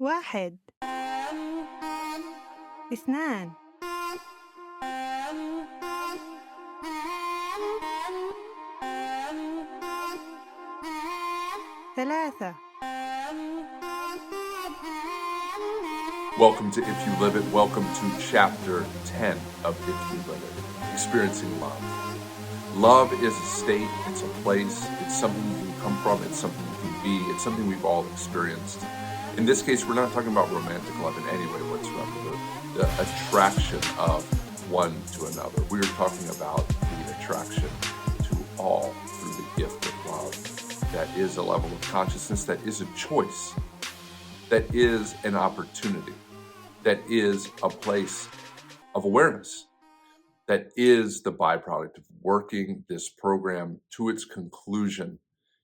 واحد، اثنان، ثلاثة. Welcome to If You Live It. Welcome to Chapter 10 of If You Live It, Experiencing Love. Love is a state, it's a place, it's something you can come from, it's something you can be, it's something we've all experienced. In this case, we're not talking about romantic love in any way whatsoever, the attraction of one to another. We are talking about the attraction to all through the gift of love. That is a level of consciousness, that is a choice, that is an opportunity, that is a place of awareness, that is the byproduct of working this program to its conclusion.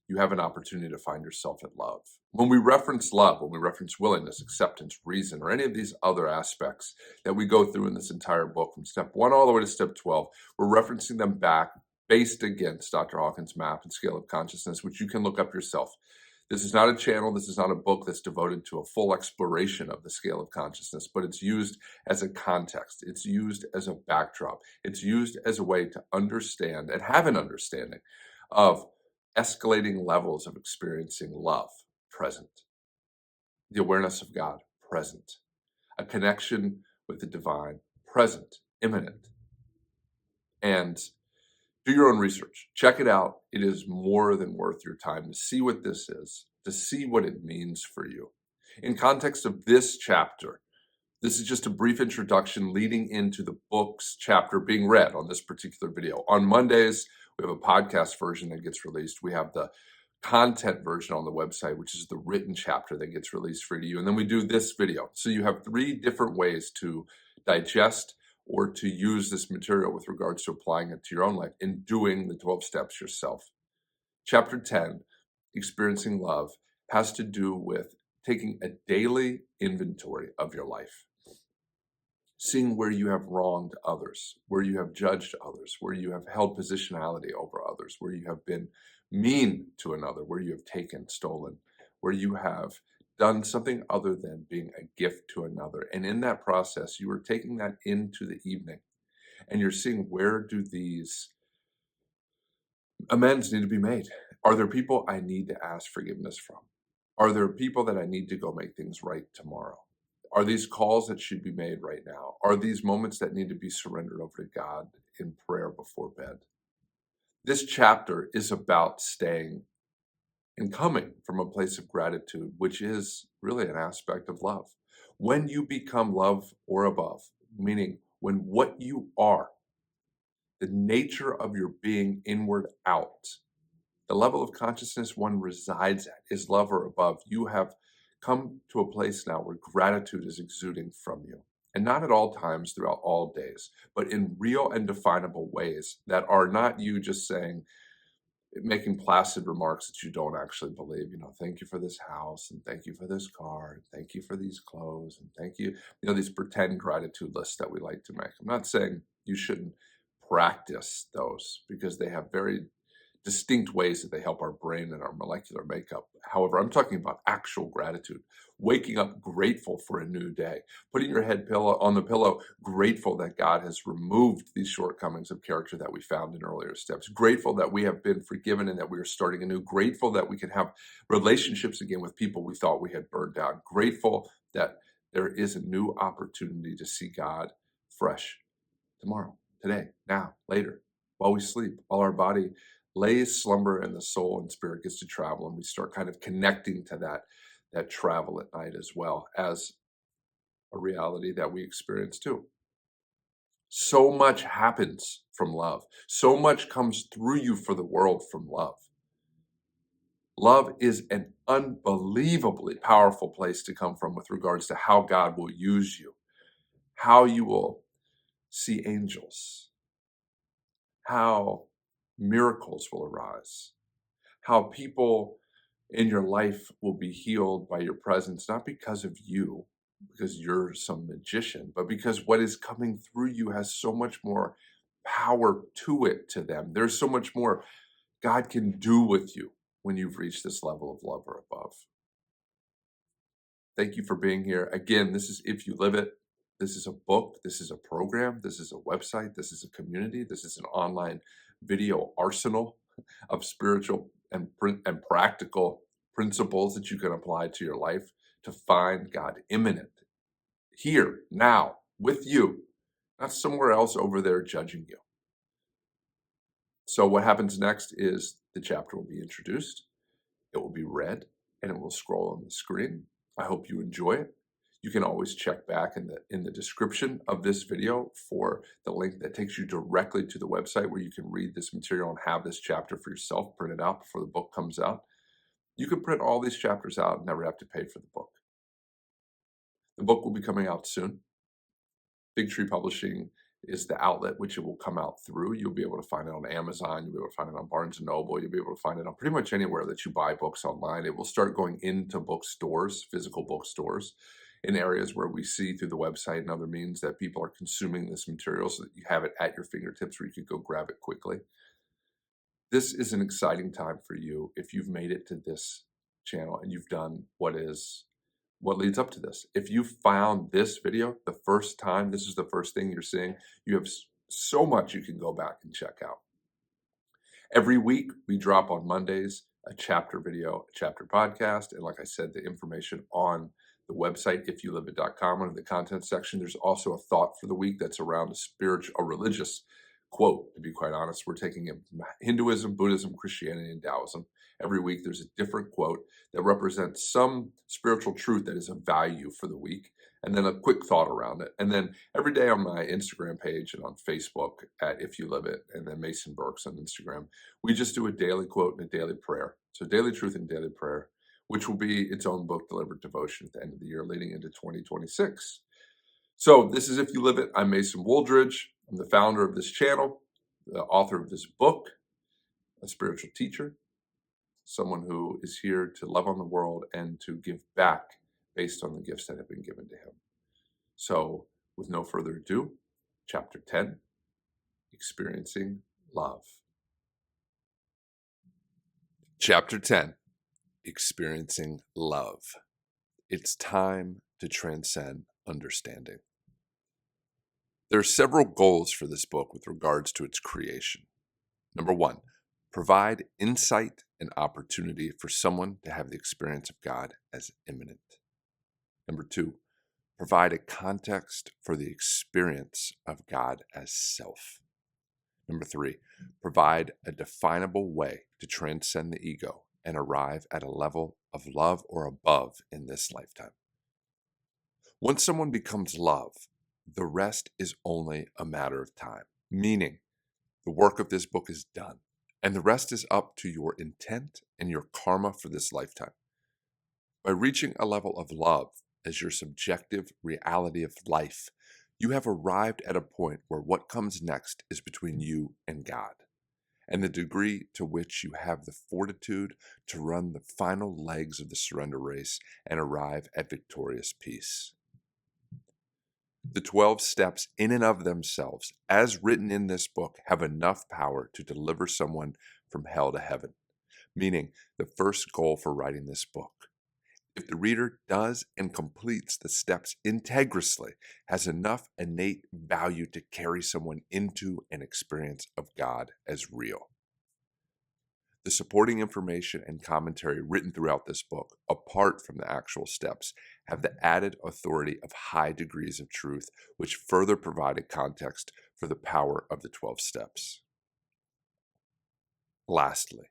You have an opportunity to find yourself in love. When we reference love, when we reference willingness, acceptance, reason, or any of these other aspects that we go through in this entire book from step 1 all the way to step 12, we're referencing them back based against Dr. Hawkins' map and scale of consciousness, which you can look up yourself. This is not a channel, this is not a book that's devoted to a full exploration of the scale of consciousness, but it's used as a context. It's used as a backdrop. It's used as a way to understand and have an understanding of escalating levels of experiencing love, present. The awareness of God, present. A connection with the divine, present, imminent. And do your own research. Check it out. It is more than worth your time to see what this is, to see what it means for you. In context of this chapter, this is just a brief introduction leading into the book's chapter being read on this particular video. On Mondays, we have a podcast version that gets released. We have the content version on the website, which is the written chapter that gets released for you. And then we do this video. So you have 3 different ways to digest or to use this material with regards to applying it to your own life and doing the 12 steps yourself. Chapter 10, Experiencing Love, has to do with taking a daily inventory of your life, seeing where you have wronged others, where you have judged others, where you have held positionality over others, where you have been mean to another, where you have taken, stolen, where you have done something other than being a gift to another. And in that process, you are taking that into the evening and you're seeing, where do these amends need to be made? Are there people I need to ask forgiveness from? Are there people that I need to go make things right tomorrow? Are these calls that should be made right now? Are these moments that need to be surrendered over to God in prayer before bed? This chapter is about staying and coming from a place of gratitude, which is really an aspect of love. When you become love or above, meaning when what you are, the nature of your being inward out, the level of consciousness one resides at is love or above, you have come to a place now where gratitude is exuding from you. And not at all times throughout all days, but in real and definable ways that are not you just saying, making placid remarks that you don't actually believe. Thank you for this house, and thank you for this car, and thank you for these clothes, and thank you. These pretend gratitude lists that we like to make. I'm not saying you shouldn't practice those, because they have very distinct ways that they help our brain and our molecular makeup. However, I'm talking about actual gratitude, waking up grateful for a new day, putting your head on the pillow, grateful that God has removed these shortcomings of character that we found in earlier steps, grateful that we have been forgiven and that we are starting anew, grateful that we can have relationships again with people we thought we had burned out, grateful that there is a new opportunity to see God fresh tomorrow, today, now, later, while we sleep, while our body lays slumber and the soul and spirit gets to travel, and we start kind of connecting to that travel at night as well as a reality that we experience too. So much happens from love. So much comes through you for the world from love. Love is an unbelievably powerful place to come from with regards to how God will use you, how you will see angels, how miracles will arise, how people in your life will be healed by your presence, not because of you, because you're some magician, but because what is coming through you has so much more power to it to them. There's so much more God can do with you when you've reached this level of love or above. Thank you for being here. Again, this is If You Live It. This is a book. This is a program. This is a website. This is a community. This is an online video arsenal of spiritual and practical principles that you can apply to your life to find God imminent, here, now, with you, not somewhere else over there judging you. So what happens next is the chapter will be introduced, it will be read, and it will scroll on the screen. I hope you enjoy it. You can always check back in the description of this video for the link that takes you directly to the website where you can read this material and have this chapter for yourself printed out before the book comes out. You can print all these chapters out and never have to pay for the book. The book will be coming out soon. Big Tree Publishing is the outlet which it will come out through. You'll be able to find it on Amazon. You'll be able to find it on Barnes & Noble. You'll be able to find it on pretty much anywhere that you buy books online. It will start going into bookstores, physical bookstores, in areas where we see through the website and other means that people are consuming this material so that you have it at your fingertips where you could go grab it quickly. This is an exciting time for you if you've made it to this channel and you've done what leads up to this. If you found this video the first time, this is the first thing you're seeing, you have so much you can go back and check out. Every week, we drop on Mondays a chapter video, a chapter podcast, and like I said, the information on the website, ifyouliveit.com, under the content section. There's also a thought for the week that's around a religious quote, to be quite honest. We're taking in Hinduism, Buddhism, Christianity, and Taoism. Every week, there's a different quote that represents some spiritual truth that is of value for the week, and then a quick thought around it. And then every day on my Instagram page and on Facebook at If You Live It, and then Mason Burks on Instagram, we just do a daily quote and a daily prayer. So daily truth and daily prayer, which will be its own book, Delivered Devotion, at the end of the year, leading into 2026. So this is If You Live It. I'm Mason Wooldridge. I'm the founder of this channel, the author of this book, a spiritual teacher, someone who is here to love on the world and to give back based on the gifts that have been given to him. So with no further ado, chapter 10, Experiencing Love. Chapter 10, Experiencing Love. It's time to transcend understanding. There are several goals for this book with regards to its creation. Number one, provide insight and opportunity for someone to have the experience of God as imminent. Number two, provide a context for the experience of God as self. Number three, provide a definable way to transcend the ego and arrive at a level of love or above in this lifetime. Once someone becomes love, the rest is only a matter of time, meaning the work of this book is done, and the rest is up to your intent and your karma for this lifetime. By reaching a level of love as your subjective reality of life, you have arrived at a point where what comes next is between you and God, and the degree to which you have the fortitude to run the final legs of the surrender race and arrive at victorious peace. The 12 steps in and of themselves, as written in this book, have enough power to deliver someone from hell to heaven, meaning the first goal for writing this book. If the reader does and completes the steps integrally, has enough innate value to carry someone into an experience of God as real. The supporting information and commentary written throughout this book, apart from the actual steps, have the added authority of high degrees of truth, which further provide a context for the power of the 12 steps. Lastly,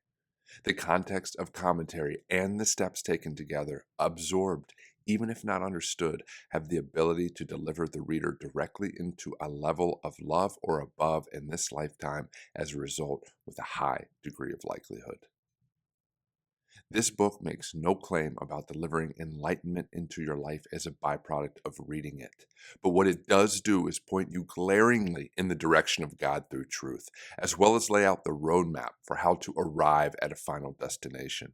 the context of commentary and the steps taken together, absorbed, even if not understood, have the ability to deliver the reader directly into a level of love or above in this lifetime as a result with a high degree of likelihood. This book makes no claim about delivering enlightenment into your life as a byproduct of reading it. But what it does do is point you glaringly in the direction of God through truth, as well as lay out the roadmap for how to arrive at a final destination.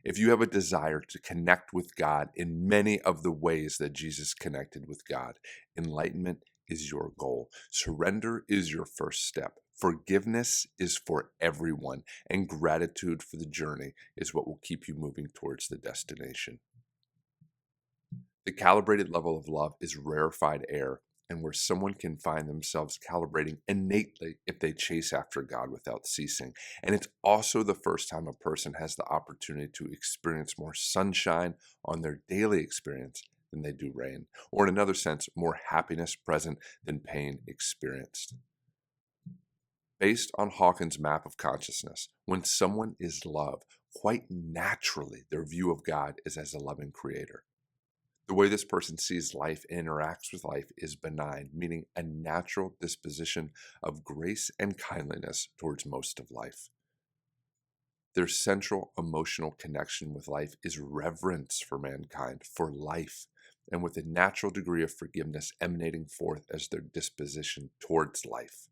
If you have a desire to connect with God in many of the ways that Jesus connected with God, enlightenment is your goal. Surrender is your first step. Forgiveness is for everyone, and gratitude for the journey is what will keep you moving towards the destination. The calibrated level of love is rarefied air, and where someone can find themselves calibrating innately if they chase after God without ceasing. And it's also the first time a person has the opportunity to experience more sunshine on their daily experience than they do rain, or in another sense, more happiness present than pain experienced. Based on Hawkins' map of consciousness, when someone is love, quite naturally their view of God is as a loving creator. The way this person sees life and interacts with life is benign, meaning a natural disposition of grace and kindliness towards most of life. Their central emotional connection with life is reverence for mankind, for life, and with a natural degree of forgiveness emanating forth as their disposition towards life.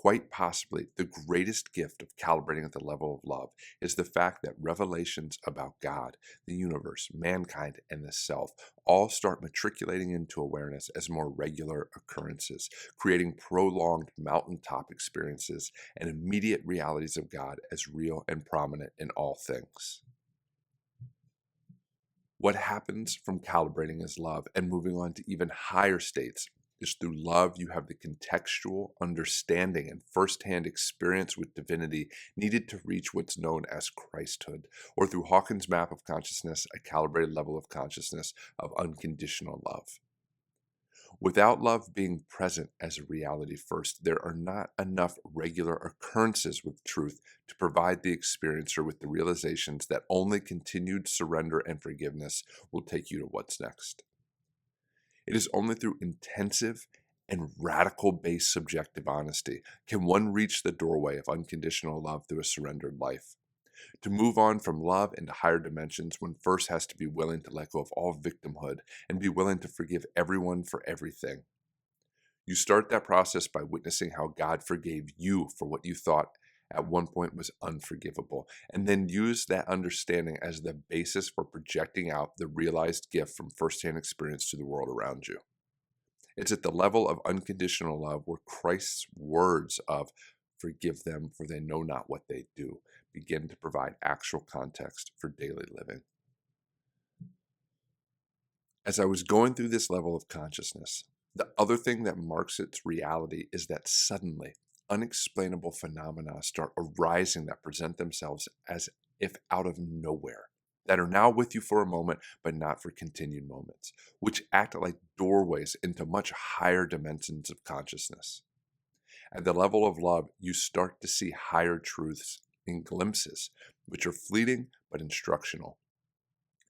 Quite possibly, the greatest gift of calibrating at the level of love is the fact that revelations about God, the universe, mankind, and the self all start matriculating into awareness as more regular occurrences, creating prolonged mountaintop experiences and immediate realities of God as real and prominent in all things. What happens from calibrating as love and moving on to even higher states is through love you have the contextual understanding and firsthand experience with divinity needed to reach what's known as Christhood, or through Hawkins' map of consciousness, a calibrated level of consciousness of unconditional love. Without love being present as a reality first, there are not enough regular occurrences with truth to provide the experiencer with the realizations that only continued surrender and forgiveness will take you to what's next. It is only through intensive and radical based subjective honesty can one reach the doorway of unconditional love through a surrendered life. To move on from love into higher dimensions, one first has to be willing to let go of all victimhood and be willing to forgive everyone for everything. You start that process by witnessing how God forgave you for what you thought at one point was unforgivable, and then use that understanding as the basis for projecting out the realized gift from firsthand experience to the world around you. It's at the level of unconditional love where Christ's words of "forgive them for they know not what they do" begin to provide actual context for daily living. As I was going through this level of consciousness, the other thing that marks its reality is that suddenly unexplainable phenomena start arising that present themselves as if out of nowhere, that are now with you for a moment, but not for continued moments, which act like doorways into much higher dimensions of consciousness. At the level of love, you start to see higher truths in glimpses, which are fleeting but instructional.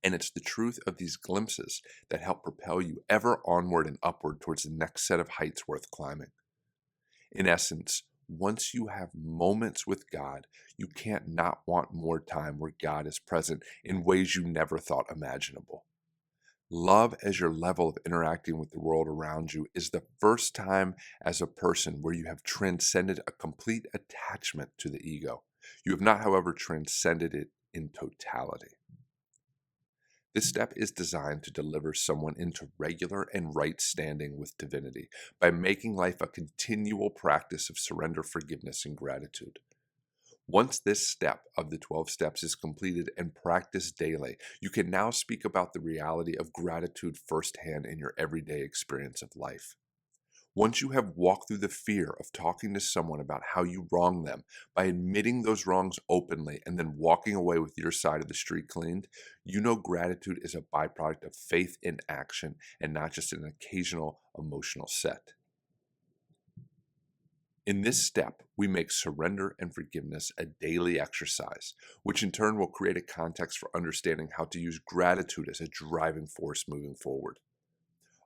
And it's the truth of these glimpses that help propel you ever onward and upward towards the next set of heights worth climbing. In essence, once you have moments with God, you can't not want more time where God is present in ways you never thought imaginable. Love as your level of interacting with the world around you is the first time as a person where you have transcended a complete attachment to the ego. You have not, however, transcended it in totality. This step is designed to deliver someone into regular and right standing with divinity by making life a continual practice of surrender, forgiveness, and gratitude. Once this step of the 12 steps is completed and practiced daily, you can now speak about the reality of gratitude firsthand in your everyday experience of life. Once you have walked through the fear of talking to someone about how you wronged them, by admitting those wrongs openly and then walking away with your side of the street cleaned, you know gratitude is a byproduct of faith in action and not just an occasional emotional set. In this step, we make surrender and forgiveness a daily exercise, which in turn will create a context for understanding how to use gratitude as a driving force moving forward.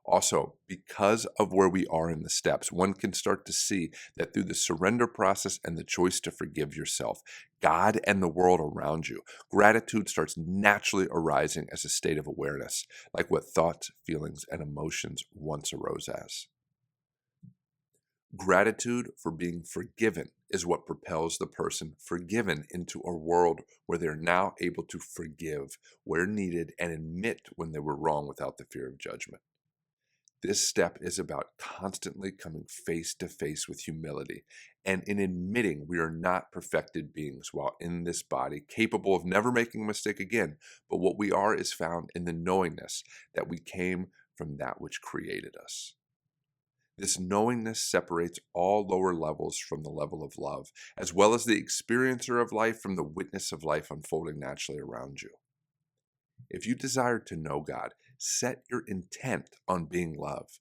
Also, because of where we are in the steps, one can start to see that through the surrender process and the choice to forgive yourself, God and the world around you, gratitude starts naturally arising as a state of awareness, like what thoughts, feelings, and emotions once arose as. Gratitude for being forgiven is what propels the person forgiven into a world where they're now able to forgive where needed and admit when they were wrong without the fear of judgment. This step is about constantly coming face to face with humility and in admitting we are not perfected beings while in this body, capable of never making a mistake again, but what we are is found in the knowingness that we came from that which created us. This knowingness separates all lower levels from the level of love, as well as the experiencer of life from the witness of life unfolding naturally around you. If you desire to know God, set your intent on being love.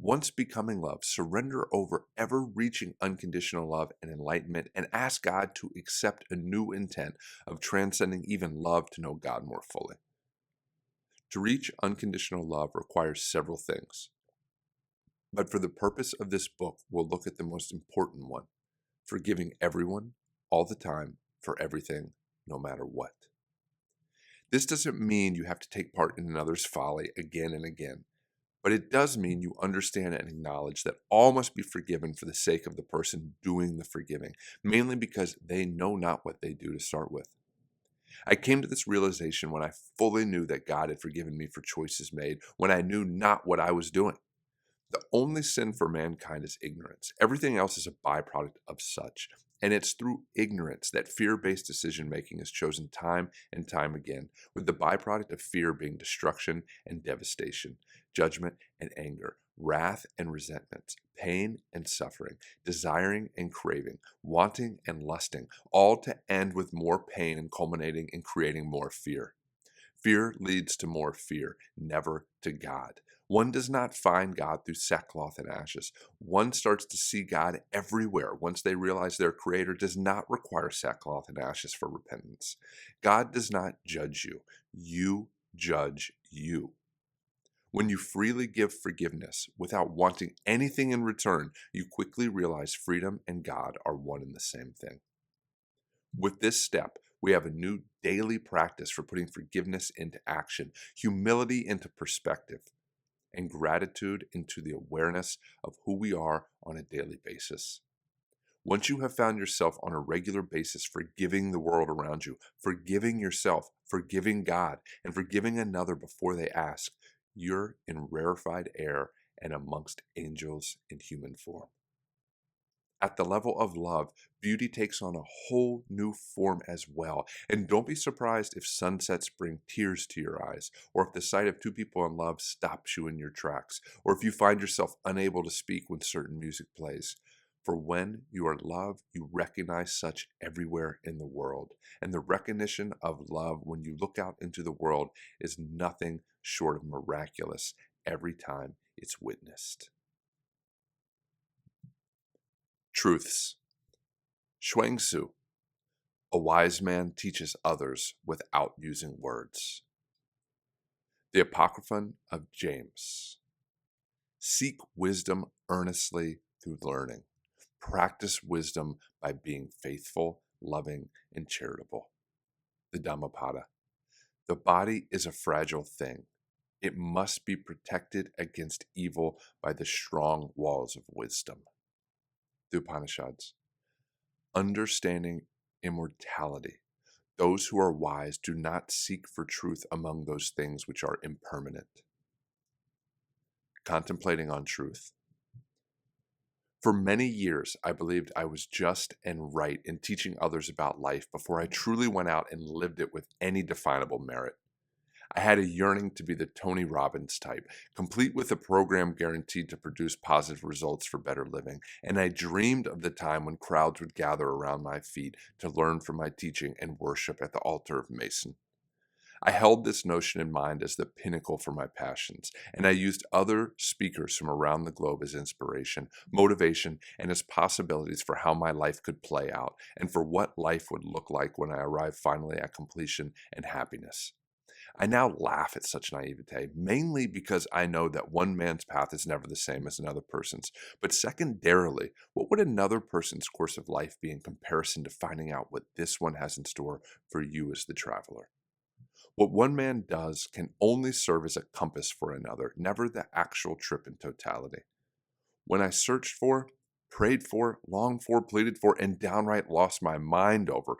Once becoming love, surrender over ever reaching unconditional love and enlightenment and ask God to accept a new intent of transcending even love to know God more fully. To reach unconditional love requires several things. But for the purpose of this book, we'll look at the most important one: forgiving everyone, all the time, for everything, no matter what. This doesn't mean you have to take part in another's folly again and again, but it does mean you understand and acknowledge that all must be forgiven for the sake of the person doing the forgiving, mainly because they know not what they do to start with. I came to this realization when I fully knew that God had forgiven me for choices made when I knew not what I was doing. The only sin for mankind is ignorance. Everything else is a byproduct of such. And it's through ignorance that fear-based decision-making is chosen time and time again, with the byproduct of fear being destruction and devastation, judgment and anger, wrath and resentment, pain and suffering, desiring and craving, wanting and lusting, all to end with more pain and culminating in creating more fear. Fear leads to more fear, never to God. One does not find God through sackcloth and ashes. One starts to see God everywhere once they realize their Creator does not require sackcloth and ashes for repentance. God does not judge you. You judge you. When you freely give forgiveness without wanting anything in return, you quickly realize freedom and God are one and the same thing. With this step, we have a new daily practice for putting forgiveness into action, humility into perspective, and gratitude into the awareness of who we are on a daily basis. Once you have found yourself on a regular basis forgiving the world around you, forgiving yourself, forgiving God, and forgiving another before they ask, you're in rarefied air and amongst angels in human form. At the level of love, beauty takes on a whole new form as well. And don't be surprised if sunsets bring tears to your eyes, or if the sight of two people in love stops you in your tracks, or if you find yourself unable to speak when certain music plays. For when you are loved, you recognize such everywhere in the world. And the recognition of love when you look out into the world is nothing short of miraculous every time it's witnessed. Truths. Shuangzi, a wise man teaches others without using words. The Apocryphon of James. Seek wisdom earnestly through learning. Practice wisdom by being faithful, loving, and charitable. The Dhammapada. The body is a fragile thing. It must be protected against evil by the strong walls of wisdom. The Upanishads. Understanding immortality. Those who are wise do not seek for truth among those things which are impermanent. Contemplating on truth. For many years, I believed I was just and right in teaching others about life before I truly went out and lived it with any definable merit. I had a yearning to be the Tony Robbins type, complete with a program guaranteed to produce positive results for better living, and I dreamed of the time when crowds would gather around my feet to learn from my teaching and worship at the altar of Mason. I held this notion in mind as the pinnacle for my passions, and I used other speakers from around the globe as inspiration, motivation, and as possibilities for how my life could play out, and for what life would look like when I arrived finally at completion and happiness. I now laugh at such naivete, mainly because I know that one man's path is never the same as another person's. But secondarily, what would another person's course of life be in comparison to finding out what this one has in store for you as the traveler? What one man does can only serve as a compass for another, never the actual trip in totality. When I searched for, prayed for, longed for, pleaded for, and downright lost my mind over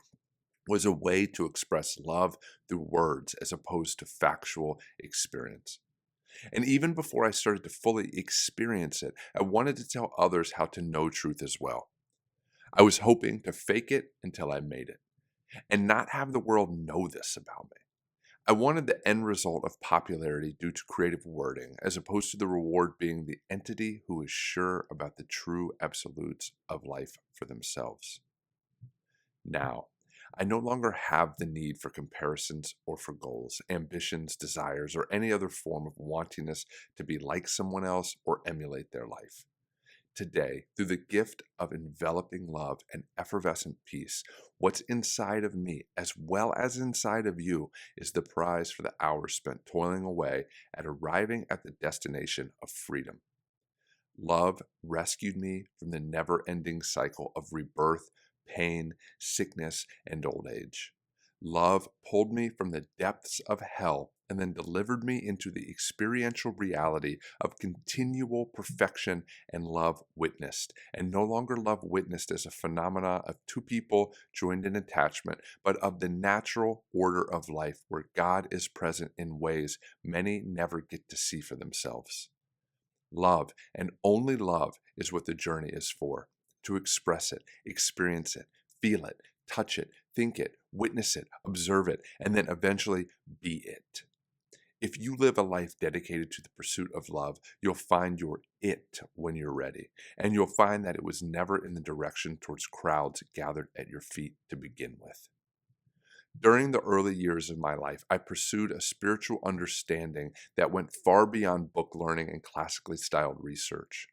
was a way to express love through words as opposed to factual experience. And even before I started to fully experience it, I wanted to tell others how to know truth as well. I was hoping to fake it until I made it and not have the world know this about me. I wanted the end result of popularity due to creative wording, as opposed to the reward being the entity who is sure about the true absolutes of life for themselves. Now, I no longer have the need for comparisons or for goals, ambitions, desires, or any other form of wantingness to be like someone else or emulate their life. Today, through the gift of enveloping love and effervescent peace, what's inside of me, as well as inside of you, is the prize for the hours spent toiling away at arriving at the destination of freedom. Love rescued me from the never-ending cycle of rebirth, pain, sickness, and old age. Love pulled me from the depths of hell and then delivered me into the experiential reality of continual perfection and love witnessed, and no longer love witnessed as a phenomena of two people joined in attachment, but of the natural order of life where God is present in ways many never get to see for themselves. Love, and only love, is what the journey is for. To express it, experience it, feel it, touch it, think it, witness it, observe it, and then eventually be it. If you live a life dedicated to the pursuit of love, you'll find your it when you're ready. And you'll find that it was never in the direction towards crowds gathered at your feet to begin with. During the early years of my life, I pursued a spiritual understanding that went far beyond book learning and classically styled research.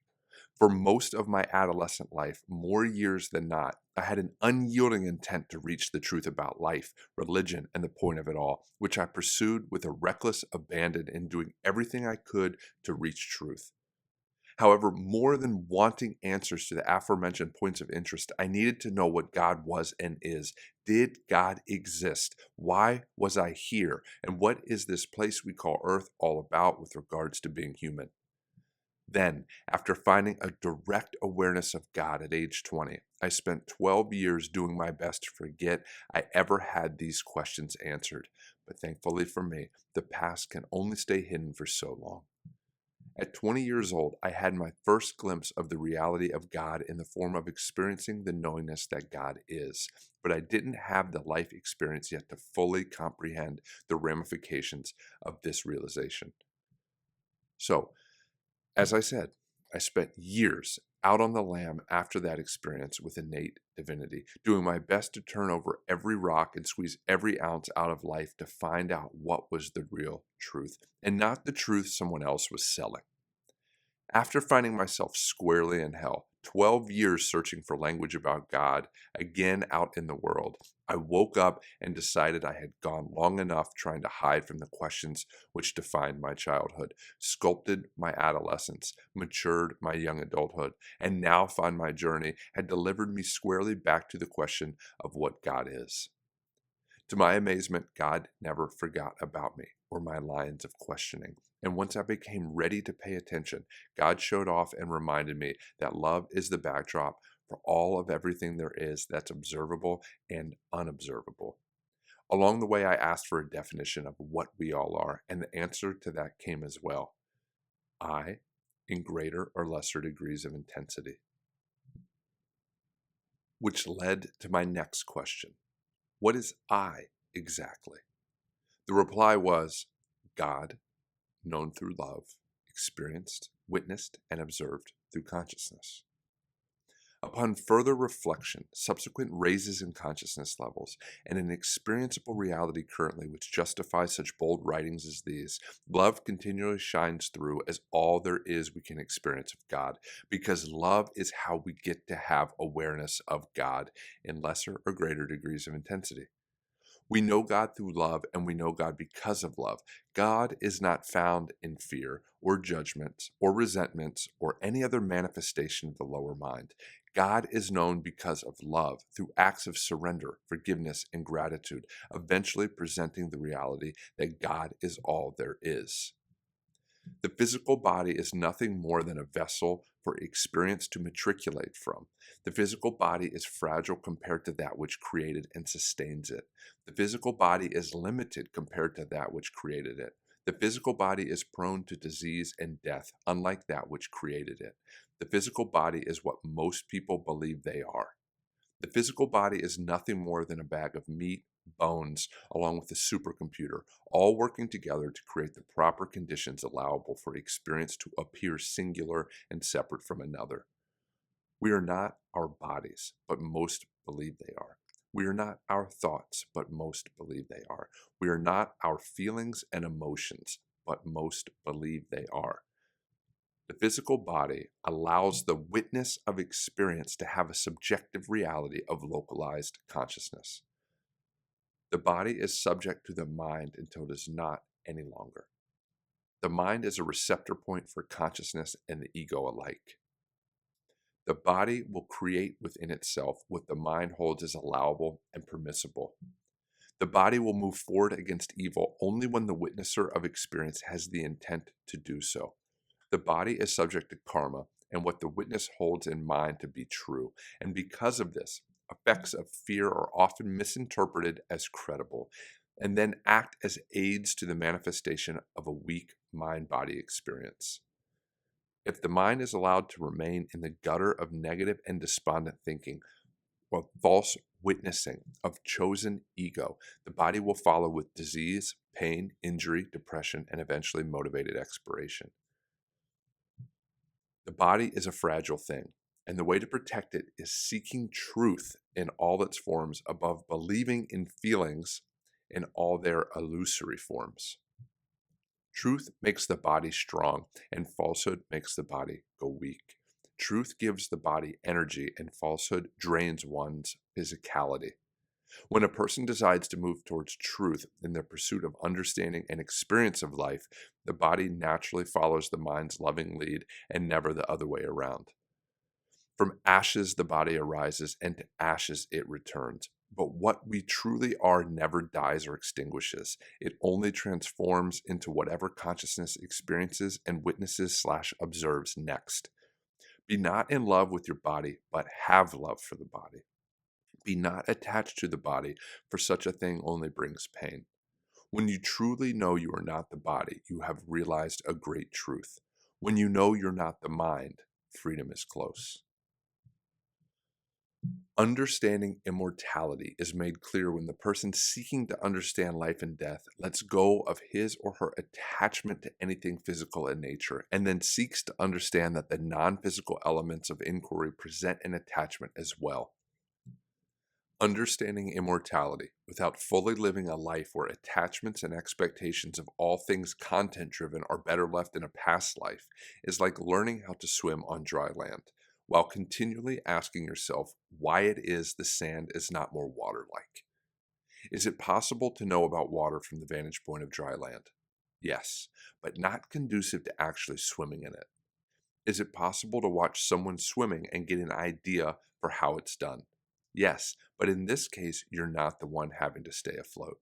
For most of my adolescent life, more years than not, I had an unyielding intent to reach the truth about life, religion, and the point of it all, which I pursued with a reckless abandon in doing everything I could to reach truth. However, more than wanting answers to the aforementioned points of interest, I needed to know what God was and is. Did God exist? Why was I here? And what is this place we call Earth all about with regards to being human? Then, after finding a direct awareness of God at age 20, I spent 12 years doing my best to forget I ever had these questions answered. But thankfully for me, the past can only stay hidden for so long. At 20 years old, I had my first glimpse of the reality of God in the form of experiencing the knowingness that God is. But I didn't have the life experience yet to fully comprehend the ramifications of this realization. So, as I said, I spent years out on the lam after that experience with innate divinity, doing my best to turn over every rock and squeeze every ounce out of life to find out what was the real truth, and not the truth someone else was selling. After finding myself squarely in hell, 12 years searching for language about God, again out in the world, I woke up and decided I had gone long enough trying to hide from the questions which defined my childhood, sculpted my adolescence, matured my young adulthood, and now found my journey had delivered me squarely back to the question of what God is. To my amazement, God never forgot about me or my lines of questioning. And once I became ready to pay attention, God showed off and reminded me that love is the backdrop for all of everything there is that's observable and unobservable. Along the way, I asked for a definition of what we all are, and the answer to that came as well. I, in greater or lesser degrees of intensity. Which led to my next question. What is I exactly? The reply was God, known through love, experienced, witnessed, and observed through consciousness. Upon further reflection, subsequent raises in consciousness levels, and an experienceable reality currently which justifies such bold writings as these, love continually shines through as all there is we can experience of God, because love is how we get to have awareness of God in lesser or greater degrees of intensity. We know God through love, and we know God because of love. God is not found in fear or judgments or resentments or any other manifestation of the lower mind. God is known because of love, through acts of surrender, forgiveness, and gratitude, eventually presenting the reality that God is all there is. The physical body is nothing more than a vessel for experience to matriculate from. The physical body is fragile compared to that which created and sustains it. The physical body is limited compared to that which created it. The physical body is prone to disease and death, unlike that which created it. The physical body is what most people believe they are. The physical body is nothing more than a bag of meat, bones, along with a supercomputer, all working together to create the proper conditions allowable for experience to appear singular and separate from another. We are not our bodies, but most believe they are. We are not our thoughts, but most believe they are. We are not our feelings and emotions, but most believe they are. The physical body allows the witness of experience to have a subjective reality of localized consciousness. The body is subject to the mind until it is not any longer. The mind is a receptor point for consciousness and the ego alike. The body will create within itself what the mind holds as allowable and permissible. The body will move forward against evil only when the witnesser of experience has the intent to do so. The body is subject to karma and what the witness holds in mind to be true, and because of this, effects of fear are often misinterpreted as credible and then act as aids to the manifestation of a weak mind-body experience. If the mind is allowed to remain in the gutter of negative and despondent thinking or false witnessing of chosen ego, the body will follow with disease, pain, injury, depression, and eventually motivated expiration. The body is a fragile thing, and the way to protect it is seeking truth in all its forms above believing in feelings in all their illusory forms. Truth makes the body strong, and falsehood makes the body go weak. Truth gives the body energy, and falsehood drains one's physicality. When a person decides to move towards truth in their pursuit of understanding and experience of life, the body naturally follows the mind's loving lead and never the other way around. From ashes the body arises, and to ashes it returns. But what we truly are never dies or extinguishes. It only transforms into whatever consciousness experiences and witnesses/observes next. Be not in love with your body, but have love for the body. Be not attached to the body, for such a thing only brings pain. When you truly know you are not the body, you have realized a great truth. When you know you're not the mind, freedom is close. Understanding immortality is made clear when the person seeking to understand life and death lets go of his or her attachment to anything physical in nature and then seeks to understand that the non-physical elements of inquiry present an attachment as well. Understanding immortality without fully living a life where attachments and expectations of all things content-driven are better left in a past life is like learning how to swim on dry land, while continually asking yourself why it is the sand is not more water-like. Is it possible to know about water from the vantage point of dry land? Yes, but not conducive to actually swimming in it. Is it possible to watch someone swimming and get an idea for how it's done? Yes, but in this case, you're not the one having to stay afloat.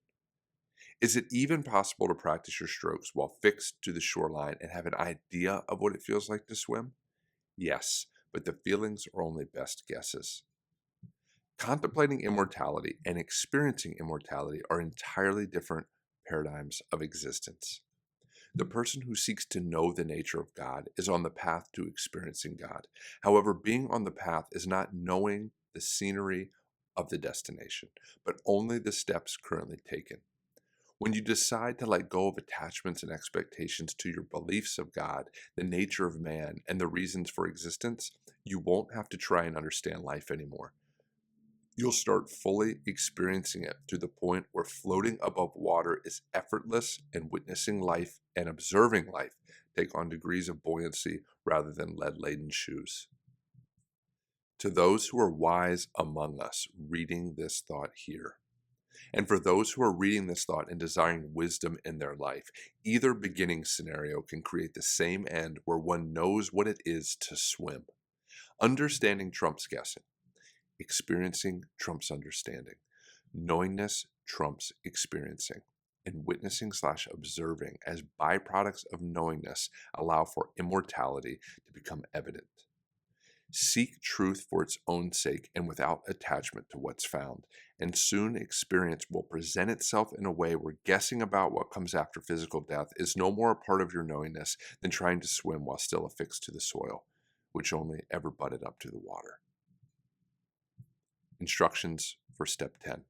Is it even possible to practice your strokes while fixed to the shoreline and have an idea of what it feels like to swim? Yes, but the feelings are only best guesses. Contemplating immortality and experiencing immortality are entirely different paradigms of existence. The person who seeks to know the nature of God is on the path to experiencing God. However, being on the path is not knowing the scenery of the destination, but only the steps currently taken. When you decide to let go of attachments and expectations to your beliefs of God, the nature of man, and the reasons for existence, you won't have to try and understand life anymore. You'll start fully experiencing it to the point where floating above water is effortless, and witnessing life and observing life take on degrees of buoyancy rather than lead-laden shoes. To those who are wise among us reading this thought here, and for those who are reading this thought and desiring wisdom in their life, either beginning scenario can create the same end where one knows what it is to swim. Understanding trumps guessing. Experiencing trumps understanding. Knowingness trumps experiencing. And witnessing/observing as byproducts of knowingness allow for immortality to become evident. Seek truth for its own sake and without attachment to what's found, and soon experience will present itself in a way where guessing about what comes after physical death is no more a part of your knowingness than trying to swim while still affixed to the soil, which only ever butted up to the water. Instructions for Step 10.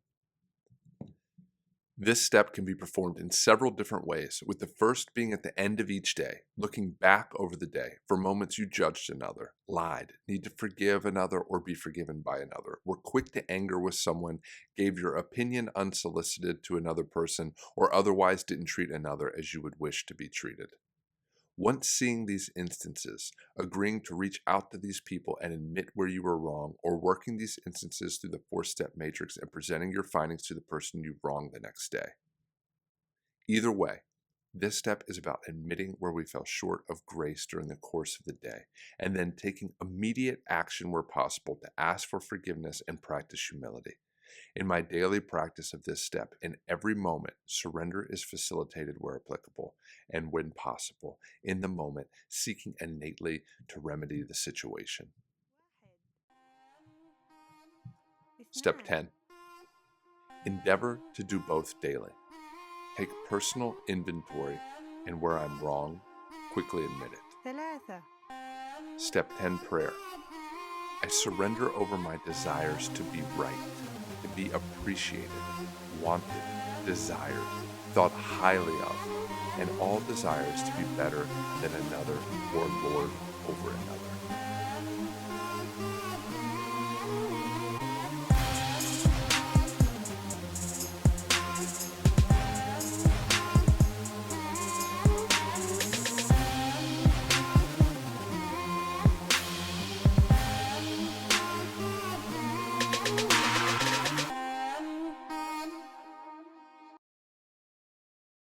This step can be performed in several different ways, with the first being at the end of each day, looking back over the day for moments you judged another, lied, need to forgive another or be forgiven by another, were quick to anger with someone, gave your opinion unsolicited to another person, or otherwise didn't treat another as you would wish to be treated. Once seeing these instances, agreeing to reach out to these people and admit where you were wrong, or working these instances through the 4-step matrix and presenting your findings to the person you wronged the next day. Either way, this step is about admitting where we fell short of grace during the course of the day, and then taking immediate action where possible to ask for forgiveness and practice humility. In my daily practice of this step, in every moment, surrender is facilitated where applicable, and when possible, in the moment, seeking innately to remedy the situation. Step 10. Endeavor to do both daily. Take personal inventory, and where I'm wrong, quickly admit it. 3. Step 10 prayer. I surrender over my desires to be right, to be appreciated, wanted, desired, thought highly of, and all desires to be better than another or lord over another.